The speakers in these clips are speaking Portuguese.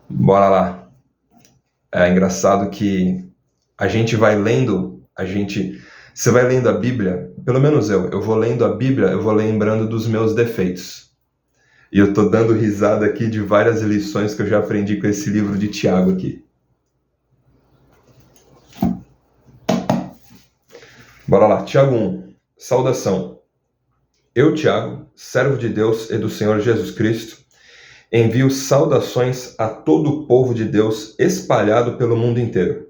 Bora lá. É engraçado que a gente vai lendo, você vai lendo a Bíblia, pelo menos eu vou lendo a Bíblia, eu vou lembrando dos meus defeitos. E eu tô dando risada aqui de várias lições que eu já aprendi com esse livro de Tiago aqui. Bora lá, Tiago 1. Saudação. Eu, Tiago, servo de Deus e do Senhor Jesus Cristo, envio saudações a todo o povo de Deus espalhado pelo mundo inteiro.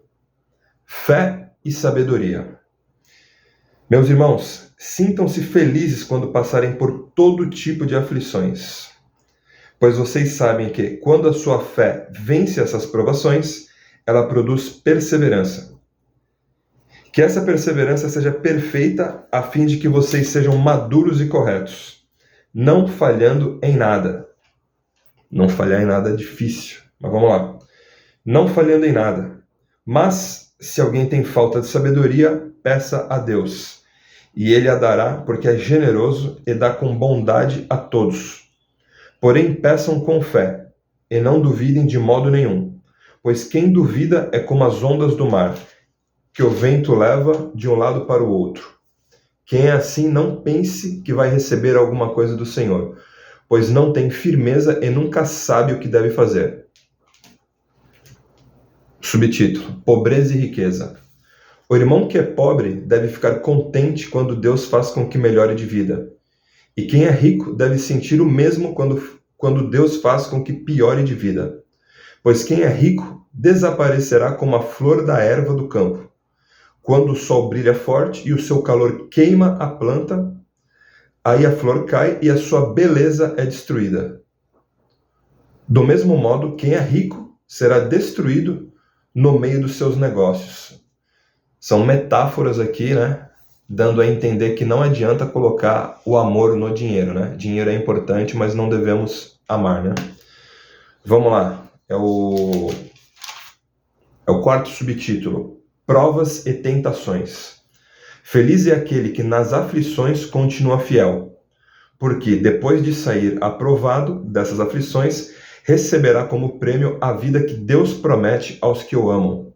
Fé e sabedoria. Meus irmãos, sintam-se felizes quando passarem por todo tipo de aflições, pois vocês sabem que, quando a sua fé vence essas provações, ela produz perseverança. Que essa perseverança seja perfeita, a fim de que vocês sejam maduros e corretos, não falhando em nada. Não falhar em nada é difícil, mas vamos lá. Não falhando em nada. Mas, se alguém tem falta de sabedoria, peça a Deus, e Ele a dará, porque é generoso e dá com bondade a todos. Porém, peçam com fé, e não duvidem de modo nenhum, pois quem duvida é como as ondas do mar, que o vento leva de um lado para o outro. Quem é assim, não pense que vai receber alguma coisa do Senhor, pois não tem firmeza e nunca sabe o que deve fazer. Subtítulo: Pobreza e riqueza. O irmão que é pobre deve ficar contente quando Deus faz com que melhore de vida. E quem é rico deve sentir o mesmo quando Deus faz com que piore de vida. Pois quem é rico desaparecerá como a flor da erva do campo. Quando o sol brilha forte e o seu calor queima a planta, aí a flor cai e a sua beleza é destruída. Do mesmo modo, quem é rico será destruído no meio dos seus negócios. São metáforas aqui, né? Dando a entender que não adianta colocar o amor no dinheiro, né? Dinheiro é importante, mas não devemos amar, né? Vamos lá. É o quarto subtítulo. Provas e tentações. Feliz é aquele que nas aflições continua fiel, porque depois de sair aprovado dessas aflições, receberá como prêmio a vida que Deus promete aos que o amam.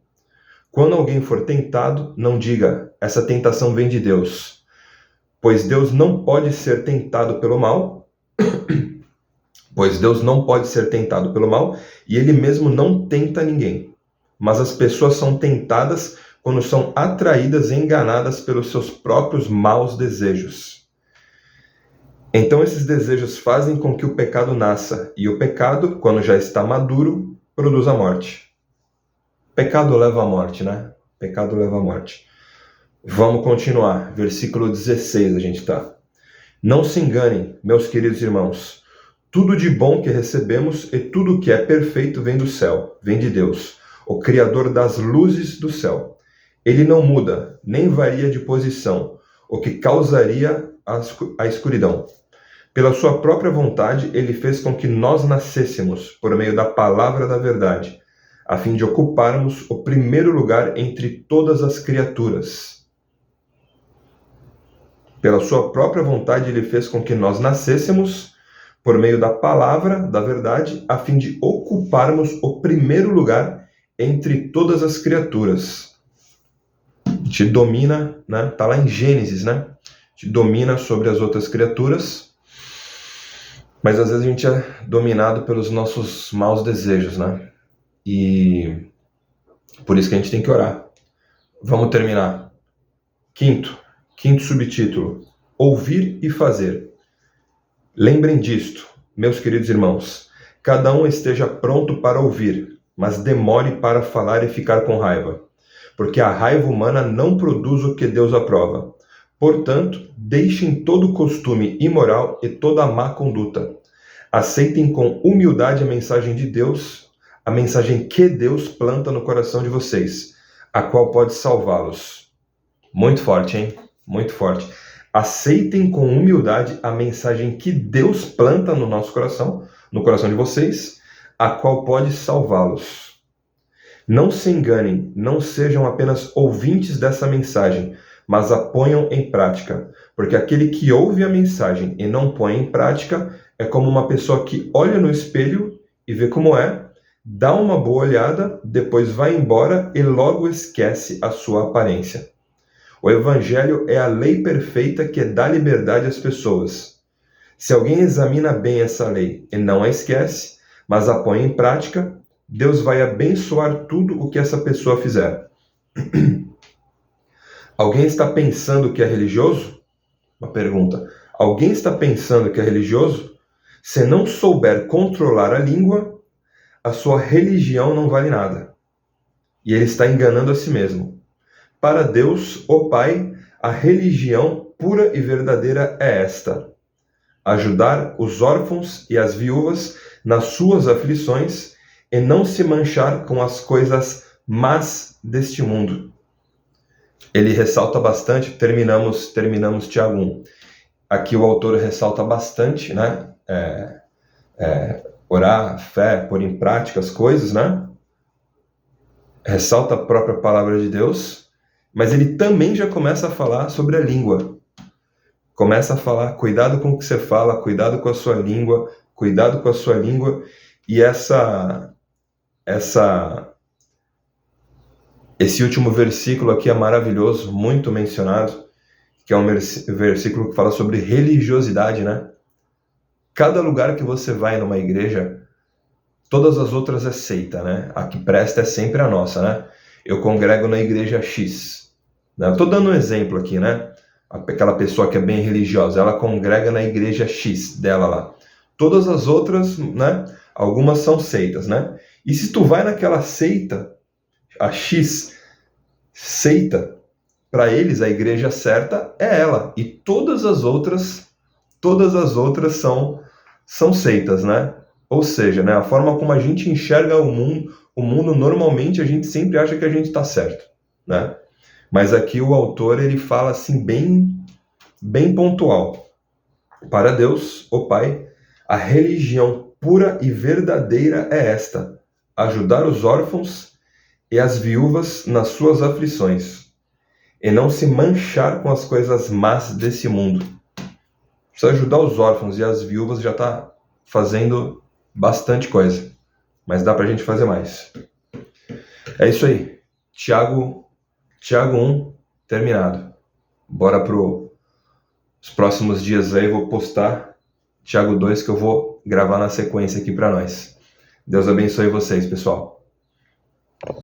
Quando alguém for tentado, não diga, essa tentação vem de Deus, pois Deus não pode ser tentado pelo mal, e Ele mesmo não tenta ninguém. Mas as pessoas são tentadas quando são atraídas e enganadas pelos seus próprios maus desejos. Então esses desejos fazem com que o pecado nasça, e o pecado, quando já está maduro, produz a morte. Pecado leva à morte, né? Pecado leva à morte. Vamos continuar. Versículo 16 a gente está. Não se enganem, meus queridos irmãos. Tudo de bom que recebemos e tudo que é perfeito vem do céu, vem de Deus, o Criador das luzes do céu. Ele não muda, nem varia de posição, o que causaria a escuridão. Pela sua própria vontade, ele fez com que nós nascêssemos por meio da palavra da verdade, a fim de ocuparmos o primeiro lugar entre todas as criaturas. Pela sua própria vontade, ele fez com que nós nascêssemos por meio da palavra da verdade, a fim de ocuparmos o primeiro lugar entre todas as criaturas. Te domina, né? Tá lá em Gênesis, né? Te domina sobre as outras criaturas, mas às vezes a gente é dominado pelos nossos maus desejos, né? E por isso que a gente tem que orar. Vamos terminar. Quinto subtítulo: ouvir e fazer. Lembrem disto, meus queridos irmãos. Cada um esteja pronto para ouvir, mas demore para falar e ficar com raiva, porque a raiva humana não produz o que Deus aprova. Portanto, deixem todo costume imoral e toda má conduta. Aceitem com humildade a mensagem de Deus, a mensagem que Deus planta no coração de vocês, a qual pode salvá-los. Muito forte, hein? Muito forte. Aceitem com humildade a mensagem que Deus planta no nosso coração, no coração de vocês, a qual pode salvá-los. Não se enganem, não sejam apenas ouvintes dessa mensagem, mas a ponham em prática, porque aquele que ouve a mensagem e não põe em prática é como uma pessoa que olha no espelho e vê como é, dá uma boa olhada, depois vai embora e logo esquece a sua aparência. O Evangelho é a lei perfeita que dá liberdade às pessoas. Se alguém examina bem essa lei e não a esquece, mas a põe em prática, Deus vai abençoar tudo o que essa pessoa fizer. Alguém está pensando que é religioso? Uma pergunta. Alguém está pensando que é religioso? Se não souber controlar a língua, a sua religião não vale nada. E ele está enganando a si mesmo. Para Deus, o Pai, a religião pura e verdadeira é esta: ajudar os órfãos e as viúvas nas suas aflições e não se manchar com as coisas más deste mundo. Ele ressalta bastante, terminamos Tiago 1. Aqui o autor ressalta bastante, né? Orar, fé, pôr em prática as coisas, né? Ressalta a própria palavra de Deus, mas ele também já começa a falar sobre a língua. Começa a falar, cuidado com o que você fala, cuidado com a sua língua, cuidado com a sua língua. E esse último versículo aqui é maravilhoso, muito mencionado, que é um versículo que fala sobre religiosidade, né? Cada lugar que você vai numa igreja, todas as outras é seita, né? A que presta é sempre a nossa, né? Eu congrego na igreja X. Né? Eu estou dando um exemplo aqui, né? Aquela pessoa que é bem religiosa, ela congrega na igreja X dela lá. Todas as outras, né? Algumas são seitas, né? E se tu vai naquela seita, a X seita, para eles a igreja certa é ela. E todas as outras são seitas, né? Ou seja, né, a forma como a gente enxerga o mundo normalmente a gente sempre acha que a gente está certo, né? Mas aqui o autor ele fala assim bem pontual. Para Deus, o Pai, a religião pura e verdadeira é esta: ajudar os órfãos e as viúvas nas suas aflições, e não se manchar com as coisas más desse mundo. Se ajudar os órfãos e as viúvas já está fazendo bastante coisa, mas dá para a gente fazer mais. É isso aí. Tiago 1, terminado. Bora para os próximos dias aí, vou postar Tiago 2 que eu vou gravar na sequência aqui para nós. Deus abençoe vocês, pessoal.